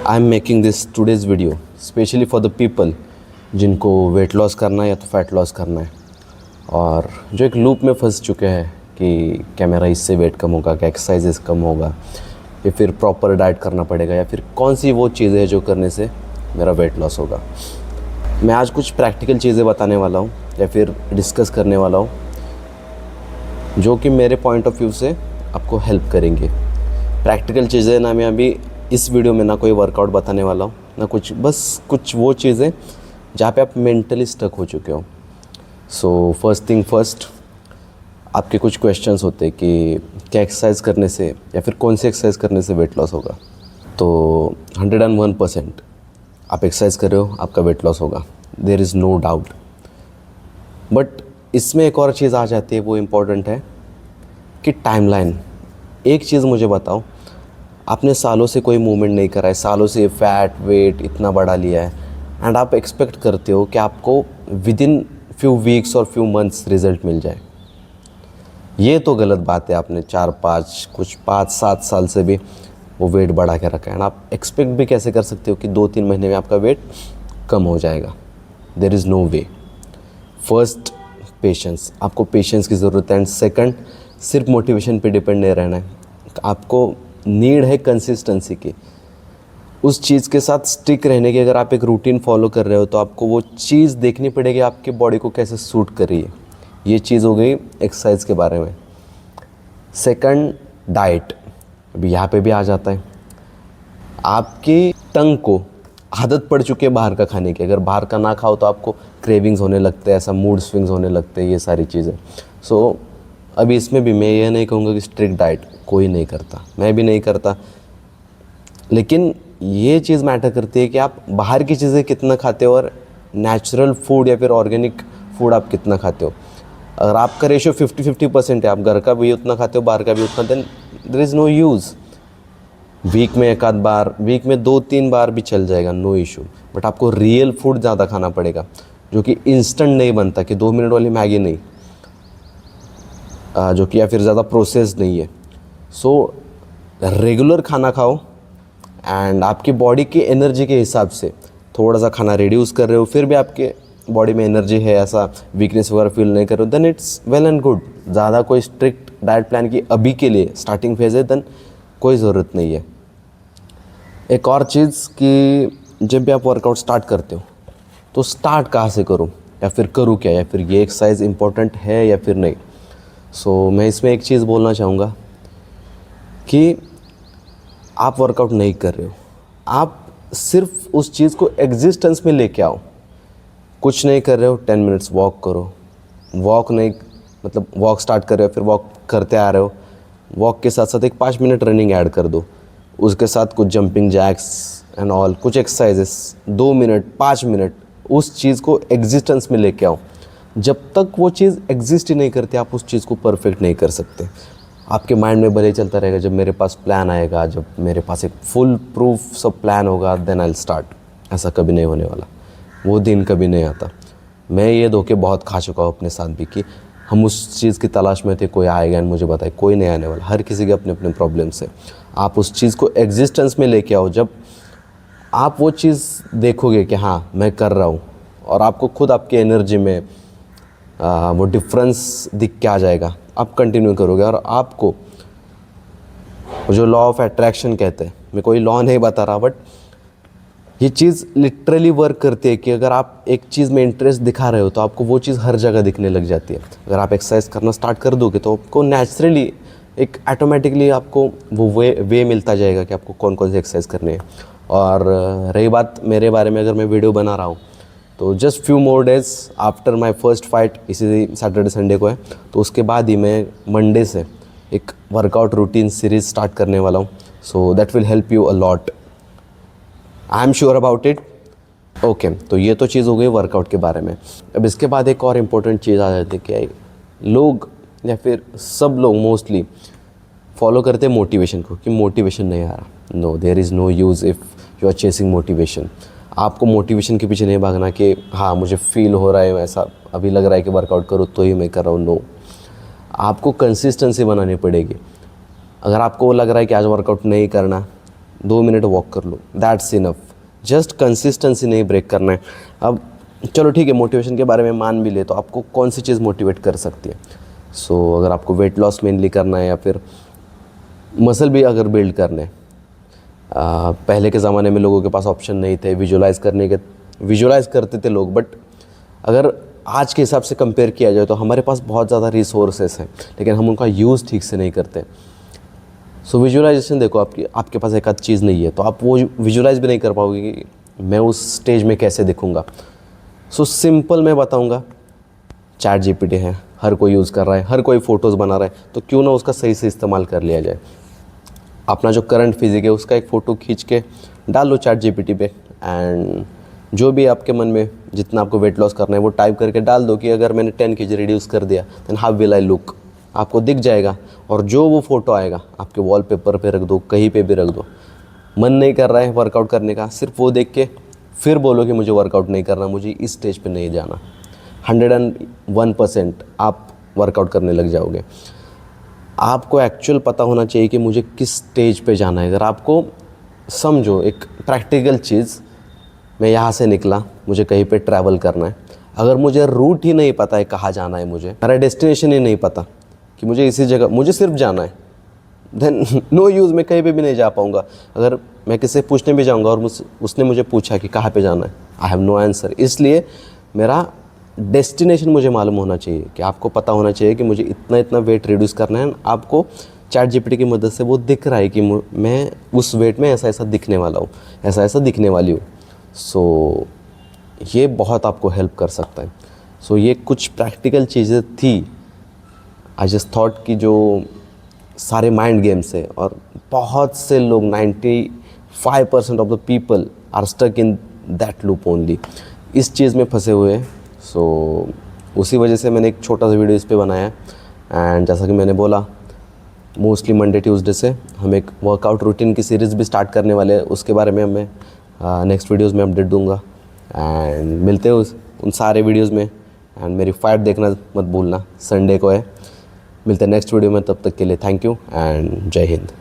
I am making this today's video specially for the people जिनको weight loss करना है या तो फैट लॉस करना है और जो एक लूप में फंस चुके हैं कि क्या मेरा इससे वेट कम होगा, क्या एक्सरसाइजेस कम होगा या फिर प्रॉपर डाइट करना पड़ेगा या फिर कौन सी वो चीज़ें हैं जो करने से मेरा वेट लॉस होगा। मैं आज कुछ प्रैक्टिकल चीज़ें बताने वाला हूँ या फिर डिस्कस करने वाला हूँ जो कि मेरे पॉइंट ऑफ व्यू से आपको हेल्प करेंगे। प्रैक्टिकल चीज़ें ना मैं अभी इस वीडियो में ना कोई वर्कआउट बताने वाला हूँ ना कुछ, बस कुछ वो चीज़ें जहाँ पे आप मेंटली स्टक हो चुके हो। सो फर्स्ट थिंग फर्स्ट, आपके कुछ क्वेश्चंस होते हैं कि क्या एक्सरसाइज करने से या फिर कौन सी एक्सरसाइज करने से वेट लॉस होगा। तो 101% आप एक्सरसाइज कर रहे हो आपका वेट लॉस होगा, there is no doubt. But इसमें एक और चीज़ आ जाती है, वो इम्पॉर्टेंट है कि टाइमलाइन। एक चीज़ मुझे बताओ, आपने सालों से कोई मूवमेंट नहीं करा है, सालों से फैट वेट इतना बढ़ा लिया है एंड आप एक्सपेक्ट करते हो कि आपको विद इन फ्यू वीक्स और फ्यू मंथ्स रिज़ल्ट मिल जाए। ये तो गलत बात है। आपने 4-5 कुछ 5-7 साल से भी वो वेट बढ़ा के रखा है एंड आप एक्सपेक्ट भी कैसे कर सकते हो कि 2-3 महीने में आपका वेट कम हो जाएगा। There is no way. First, patience. आपको पेशेंस की ज़रूरत है एंड सेकंड, सिर्फ मोटिवेशन पे डिपेंड नहीं रहना है। आपको नीड है कंसिस्टेंसी की, उस चीज़ के साथ स्टिक रहने की। अगर आप एक रूटीन फॉलो कर रहे हो तो आपको वो चीज़ देखनी पड़ेगी आपके बॉडी को कैसे सूट कर रही है। ये चीज़ हो गई एक्सरसाइज के बारे में। Second, diet. अभी यहाँ पे भी आ जाता है, आपकी टंग को आदत पड़ चुकी है बाहर का खाने की। अगर बाहर का ना खाओ तो आपको क्रेविंग्स होने लगते हैं, ऐसा मूड स्विंग्स होने लगते हैं, ये सारी चीज़ें। सो अभी इसमें भी मैं ये नहीं कहूँगा कि स्ट्रिक्ट डाइट कोई नहीं करता, मैं भी नहीं करता, लेकिन ये चीज़ मैटर करती है कि आप बाहर की चीज़ें कितना खाते हो और नेचुरल फूड या फिर ऑर्गेनिक फूड आप कितना खाते हो। अगर आपका रेशियो 50-50% है, आप घर का भी उतना खाते हो बाहर का भी उतना, then there is no use. Week में एक आध बार, वीक में 2-3 बार भी चल जाएगा, नो इशू। बट आपको रियल फूड ज़्यादा खाना पड़ेगा जो कि इंस्टेंट नहीं बनता, कि 2 मिनट वाली मैगी नहीं, जो कि या फिर ज़्यादा प्रोसेस्ड नहीं है। सो रेगुलर खाना खाओ एंड आपकी बॉडी की एनर्जी के हिसाब से थोड़ा सा खाना रिड्यूस कर रहे हो, फिर भी आपके बॉडी में एनर्जी है, ऐसा वीकनेस वगैरह फील नहीं कर रहे हो, then it's well and good. ज़्यादा कोई स्ट्रिक्ट डाइट प्लान की अभी के लिए स्टार्टिंग फेज है, देन कोई ज़रूरत नहीं है। एक और चीज़ कि जब भी आप वर्कआउट स्टार्ट करते हो तो स्टार्ट कहाँ से करूँ या फिर करूँ क्या, या फिर ये एक्सरसाइज इम्पोर्टेंट है या फिर नहीं। सो मैं इसमें एक चीज़ बोलना चाहूँगा कि आप वर्कआउट नहीं कर रहे हो, आप सिर्फ उस चीज़ को एग्जिस्टेंस में लेके आओ। कुछ नहीं कर रहे हो, 10 मिनट्स वॉक करो। वॉक नहीं मतलब वॉक स्टार्ट कर रहे हो फिर वॉक करते आ रहे हो, वॉक के साथ साथ एक 5 मिनट रनिंग ऐड कर दो, उसके साथ कुछ जंपिंग जैक्स एंड ऑल, कुछ एक्सरसाइजेस 2 मिनट 5 मिनट, उस चीज़ को एग्जिस्टेंस में लेके आओ। जब तक वो चीज़ एग्जिस्ट ही नहीं करती आप उस चीज़ को परफेक्ट नहीं कर सकते। आपके माइंड में भले ही चलता रहेगा, जब मेरे पास प्लान आएगा, जब मेरे पास एक फुल प्रूफ सब प्लान होगा, देन आई विल स्टार्ट। ऐसा कभी नहीं होने वाला, वो दिन कभी नहीं आता। मैं ये धोखे बहुत खा चुका हूँ अपने साथ भी कि हम उस चीज़ की तलाश में थे, कोई आएगा एंड मुझे बताए, कोई नहीं आने वाला। हर किसी के अपने अपने प्रॉब्लम्स है। आप उस चीज़ को एग्जिस्टेंस में लेके आओ। जब आप वो चीज़ देखोगे कि हाँ मैं कर रहा हूँ, और आपको खुद आपकी एनर्जी में वो डिफरेंस दिख के आ जाएगा, आप कंटिन्यू करोगे। और आपको जो लॉ ऑफ अट्रैक्शन कहते हैं, मैं कोई लॉ नहीं बता रहा, बट ये चीज़ लिटरली वर्क करती है कि अगर आप एक चीज़ में इंटरेस्ट दिखा रहे हो तो आपको वो चीज़ हर जगह दिखने लग जाती है। अगर आप एक्सरसाइज करना स्टार्ट कर दोगे तो आपको नेचुरली एक ऑटोमेटिकली आपको वो वे मिलता जाएगा कि आपको कौन कौन सी एक्सरसाइज करनी है। और रही बात मेरे बारे में, अगर मैं वीडियो बना रहा हूँ तो just few more days after my first fight, इसी सैटरडे संडे को है, तो उसके बाद ही मैं मंडे से एक वर्कआउट रूटीन सीरीज़ स्टार्ट करने वाला हूँ। So that will help you a lot, I am sure about it. Okay, तो ये तो चीज़ हो गई वर्कआउट के बारे में। अब इसके बाद एक और इम्पोर्टेंट चीज़ आ जाती है कि लोग या फिर सब लोग मोस्टली फॉलो करते हैं मोटिवेशन को, कि मोटिवेशन नहीं आ रहा। No, there is no use if you are chasing motivation. आपको मोटिवेशन के पीछे नहीं भागना कि हाँ मुझे फील हो रहा है, ऐसा अभी लग रहा है कि वर्कआउट करो तो ही मैं कर रहा हूँ। नो, आपको कंसिस्टेंसी बनानी पड़ेगी। अगर आपको लग रहा है कि आज वर्कआउट नहीं करना, 2 मिनट वॉक कर लो, दैट्स इनफ। जस्ट कंसिस्टेंसी नहीं ब्रेक करना है। अब चलो ठीक है, मोटिवेशन के बारे में मान भी ले तो आपको कौन सी चीज़ मोटिवेट कर सकती है? सो अगर आपको वेट लॉस मेनली करना है या फिर मसल भी अगर बिल्ड करने हैं, पहले के ज़माने में लोगों के पास ऑप्शन नहीं थे विजुलाइज़ करने के, विजुलाइज़ करते थे लोग, बट अगर आज के हिसाब से कंपेयर किया जाए तो हमारे पास बहुत ज़्यादा रिसोर्सेस हैं, लेकिन हम उनका यूज़ ठीक से नहीं करते। सो विजुलाइजेशन देखो, आपके पास एक आध चीज़ नहीं है तो आप वो विजुलाइज़ भी नहीं कर पाओगे कि मैं उस स्टेज में कैसे दिखूँगा। सो सिंपल मैं बताऊँगा, चैट जीपीटी है, हर कोई यूज़ कर रहा है, हर कोई फ़ोटोज़ बना रहा है, तो क्यों ना उसका सही से इस्तेमाल कर लिया जाए। अपना जो करंट फिजिक है उसका एक फ़ोटो खींच के डाल लो चैट जीपीटी पे, एंड जो भी आपके मन में जितना आपको वेट लॉस करना है वो टाइप करके डाल दो कि अगर मैंने 10 kg रिड्यूस कर दिया then how will I look, आपको दिख जाएगा। और जो वो फ़ोटो आएगा आपके वॉलपेपर पे रख दो, कहीं पे भी रख दो। मन नहीं कर रहा है वर्कआउट करने का, सिर्फ वो देख के फिर बोलो कि मुझे वर्कआउट नहीं करना, मुझे इस स्टेज पे नहीं जाना। 101% आप वर्कआउट करने लग जाओगे। आपको एक्चुअल पता होना चाहिए कि मुझे किस स्टेज पे जाना है। अगर आपको समझो एक प्रैक्टिकल चीज़, मैं यहाँ से निकला, मुझे कहीं पे ट्रैवल करना है, अगर मुझे रूट ही नहीं पता है कहाँ जाना है, मुझे मेरा डेस्टिनेशन ही नहीं पता कि मुझे इसी जगह मुझे सिर्फ जाना है, देन नो यूज़, मैं कहीं पे भी नहीं जा पाऊँगा। अगर मैं किसी से पूछने भी जाऊँगा और उसने मुझे पूछा कि कहाँ पे जाना है, आई हैव नो आंसर। इसलिए मेरा डेस्टिनेशन मुझे मालूम होना चाहिए, कि आपको पता होना चाहिए कि मुझे इतना इतना वेट रिड्यूस करना है। आपको चैट जीपीटी की मदद से वो दिख रहा है कि मैं उस वेट में ऐसा ऐसा दिखने वाला हूँ, ऐसा ऐसा दिखने वाली हूँ। सो ये बहुत आपको हेल्प कर सकता है। सो ये कुछ प्रैक्टिकल चीज़ें थी। आई जस्ट थॉट कि जो सारे माइंड गेम्स है और बहुत से लोग 95% of the people are stuck in that loop only, इस चीज़ में फंसे हुए हैं। सो उसी वजह से मैंने एक छोटा सा वीडियो इस पे बनाया है। एंड जैसा कि मैंने बोला, मोस्टली मंडे ट्यूसडे से हम एक वर्कआउट रूटीन की सीरीज़ भी स्टार्ट करने वाले हैं, उसके बारे में मैं नेक्स्ट वीडियोज़ में अपडेट दूंगा। एंड मिलते हैं उन सारे वीडियोज़ में। एंड मेरी फाइट देखना मत भूलना, संडे को है। मिलते हैं नेक्स्ट वीडियो में, तब तक के लिए थैंक यू एंड जय हिंद।